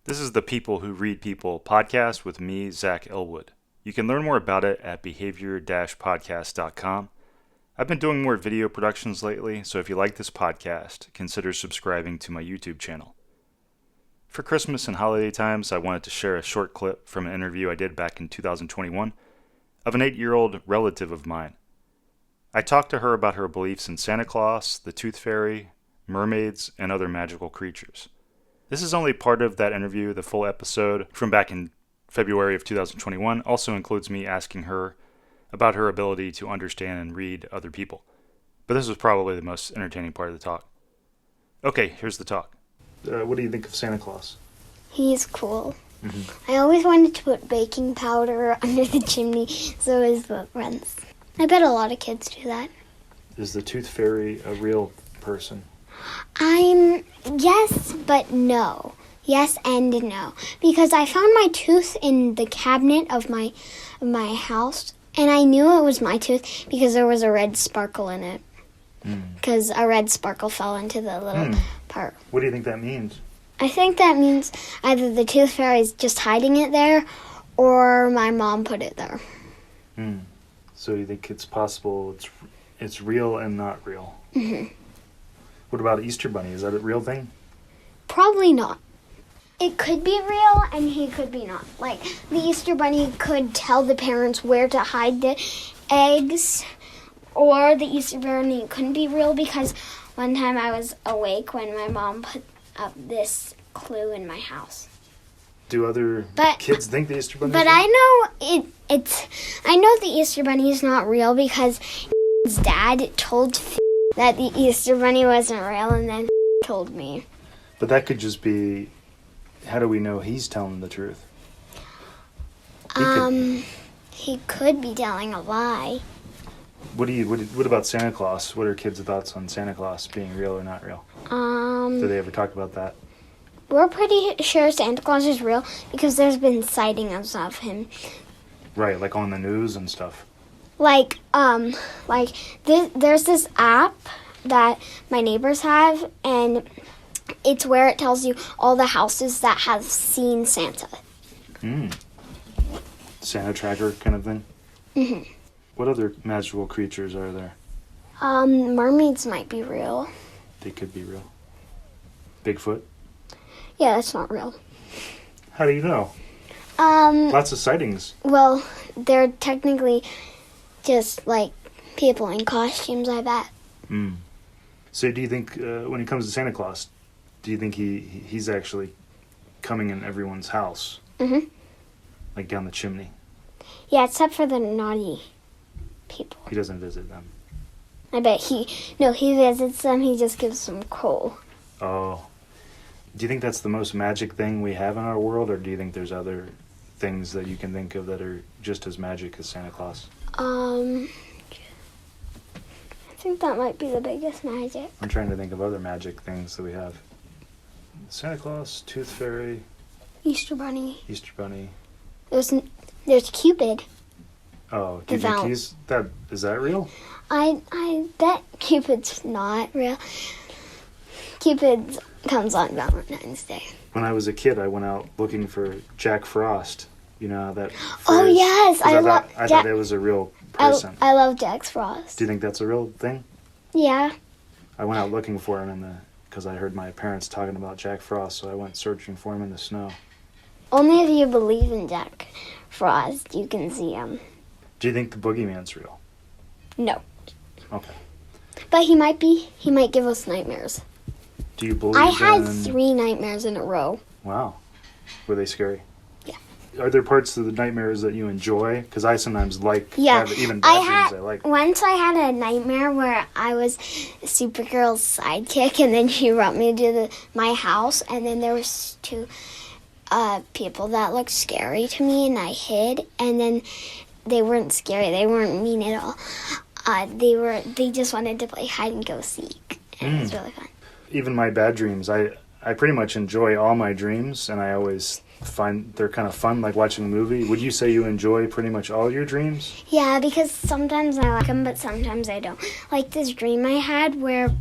This is the People Who Read People podcast with me, Zach Elwood. You can learn more about it at behavior-podcast.com. I've been doing more video productions lately, so if you like this podcast, consider subscribing to my YouTube channel. For Christmas and holiday times, I wanted to share a short clip from an interview I did back in 2021 of an 8-year-old relative of mine. I talked to her about her beliefs in Santa Claus, the Tooth Fairy, mermaids, and other magical creatures. This is only part of that interview. The full episode from back in February of 2021 also includes me asking her about her ability to understand and read other people. But this was probably the most entertaining part of the talk. Okay, here's the talk. What do you think of Santa Claus? He's cool. I always wanted to put baking powder under the chimney so his foot runs. I bet a lot of kids do that. Is the Tooth Fairy a real person? Yes, but no. Yes and no. Because I found my tooth in the cabinet of my house, and I knew it was my tooth because there was a red sparkle in it. Because a red sparkle fell into the little part. What do you think that means? I think that means either the Tooth Fairy is just hiding it there, or my mom put it there. So you think it's possible it's real and not real? Mm-hmm. What about Easter Bunny? Is that a real thing? Probably not. It could be real, and he could be not. Like, the Easter Bunny could tell the parents where to hide the eggs, or the Easter Bunny couldn't be real because one time I was awake when my mom put up this clue in my house. Do other kids think the Easter Bunny is real? But I know the Easter Bunny is not real because his dad told that the Easter Bunny wasn't real, and then told me. But that could just be, how do we know he's telling the truth? He could be telling a lie. What about Santa Claus? What are kids' thoughts on Santa Claus being real or not real? Do they ever talk about that? We're pretty sure Santa Claus is real because there's been sightings of him. Right, like on the news and stuff. There's this app that my neighbors have, and it's where it tells you all the houses that have seen Santa. Santa tracker kind of thing? Mm-hmm. What other magical creatures are there? Mermaids might be real. They could be real. Bigfoot? Yeah, that's not real. How do you know? Lots of sightings. Well, they're technically just like people in costumes, I bet. So do you think, when it comes to Santa Claus, do you think he's actually coming in everyone's house? Mm-hmm. Like down the chimney? Yeah, except for the naughty people. He doesn't visit them. I bet he visits them, he just gives them coal. Oh. Do you think that's the most magic thing we have in our world, or do you think there's other things that you can think of that are just as magic as Santa Claus? I think that might be the biggest magic. I'm trying to think of other magic things that we have. Santa Claus, Tooth Fairy, Easter Bunny. There's Cupid. Oh, do you think is that real? I bet Cupid's not real. Cupid comes on Valentine's Day. When I was a kid, I went out looking for Jack Frost. You know that phrase? Oh, yes. I thought it was a real person. I love Jack Frost. Do you think that's a real thing? Yeah. I went out looking for him because I heard my parents talking about Jack Frost, so I went searching for him in the snow. Only if you believe in Jack Frost, you can see him. Do you think the Boogey Man's real? No. Okay. But he might be. He might give us nightmares. Do you believe I had 3 nightmares in a row. Wow. Were they scary? Yeah. Are there parts of the nightmares that you enjoy? Because I sometimes even bad dreams I like. Once I had a nightmare where I was Supergirl's sidekick, and then she brought me to my house, and then there was 2 people that looked scary to me, and I hid, and then they weren't scary. They weren't mean at all. They just wanted to play hide and go seek. And it was really fun. Even my bad dreams, I pretty much enjoy all my dreams, and I always find they're kind of fun, like watching a movie. Would you say you enjoy pretty much all your dreams? Yeah, because sometimes I like them, but sometimes I don't. Like this dream I had where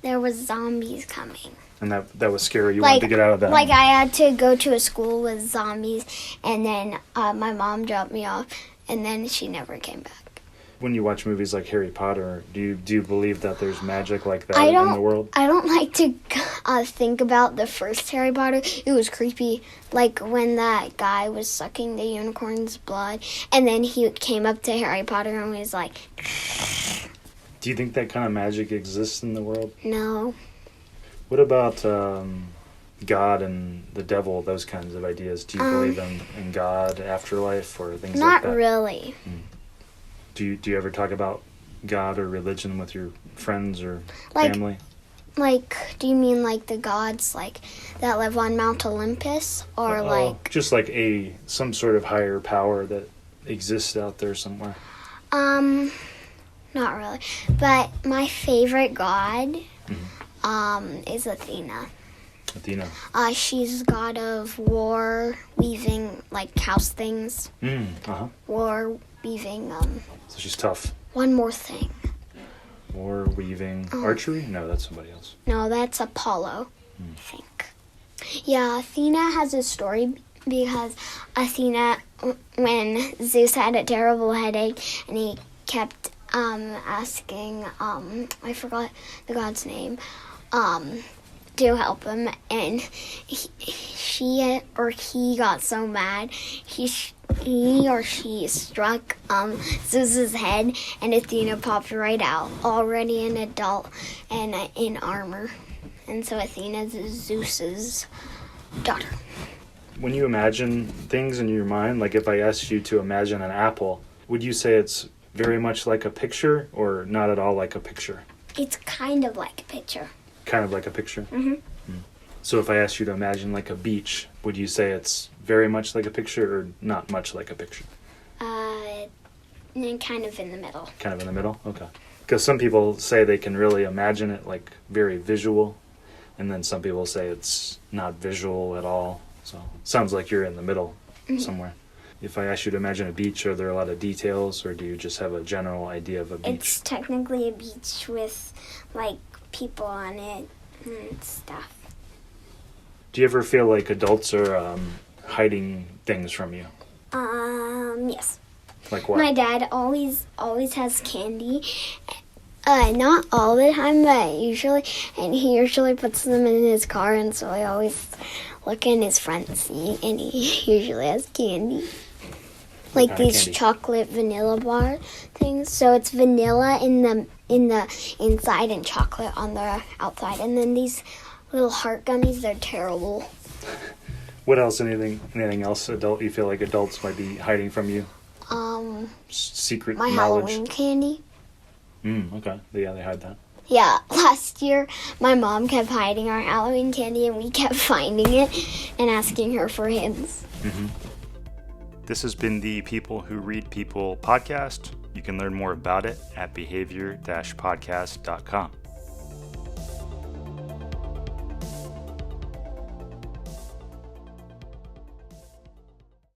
there was zombies coming. And that was scary. You wanted to get out of that. Like I had to go to a school with zombies, and then my mom dropped me off, and then she never came back. When you watch movies like Harry Potter, do you believe that there's magic like that in the world? I don't like to think about the first Harry Potter. It was creepy, like when that guy was sucking the unicorn's blood, and then he came up to Harry Potter and was like... Do you think that kind of magic exists in the world? No. What about God and the devil, those kinds of ideas? Do you believe in God, afterlife, or things like that? Not really. Do you ever talk about God or religion with your friends or family? Like, do you mean like the gods like that live on Mount Olympus, or like just like some sort of higher power that exists out there somewhere? Not really. But my favorite god is Athena. Athena. She's god of war, weaving like house things. War, weaving. So she's tough. One more thing. War, weaving, archery? No, that's somebody else. No, that's Apollo, I think. Yeah, Athena has a story because Athena, when Zeus had a terrible headache and he kept asking, I forgot the god's name, to help him, and he got so mad, he or she struck Zeus's head, and Athena popped right out, already an adult and in armor. And so Athena's Zeus's daughter. When you imagine things in your mind, like if I asked you to imagine an apple, would you say it's very much like a picture or not at all like a picture? It's kind of like a picture. Kind of like a picture? So if I asked you to imagine like a beach, would you say it's very much like a picture or not much like a picture? Kind of in the middle. Kind of in the middle? Okay. Because some people say they can really imagine it like very visual, and then some people say it's not visual at all. So it sounds like you're in the middle somewhere. If I ask you to imagine a beach, are there a lot of details, or do you just have a general idea of a beach? It's technically a beach with like people on it and stuff. Do you ever feel like adults are hiding things from you? Yes. Like what? My dad always has candy. Not all the time, but usually. And he usually puts them in his car, and so I always look in his front seat, and he usually has candy. Like these candy? Chocolate vanilla bar things. So it's vanilla in the inside and chocolate on the outside. And then these little heart gummies, they're terrible. What else? Anything else you feel like adults might be hiding from you? Secret my knowledge? Halloween candy. Okay. Yeah, they hide that. Yeah, last year my mom kept hiding our Halloween candy and we kept finding it and asking her for hints. This has been the People Who Read People podcast. You can learn more about it at behavior-podcast.com.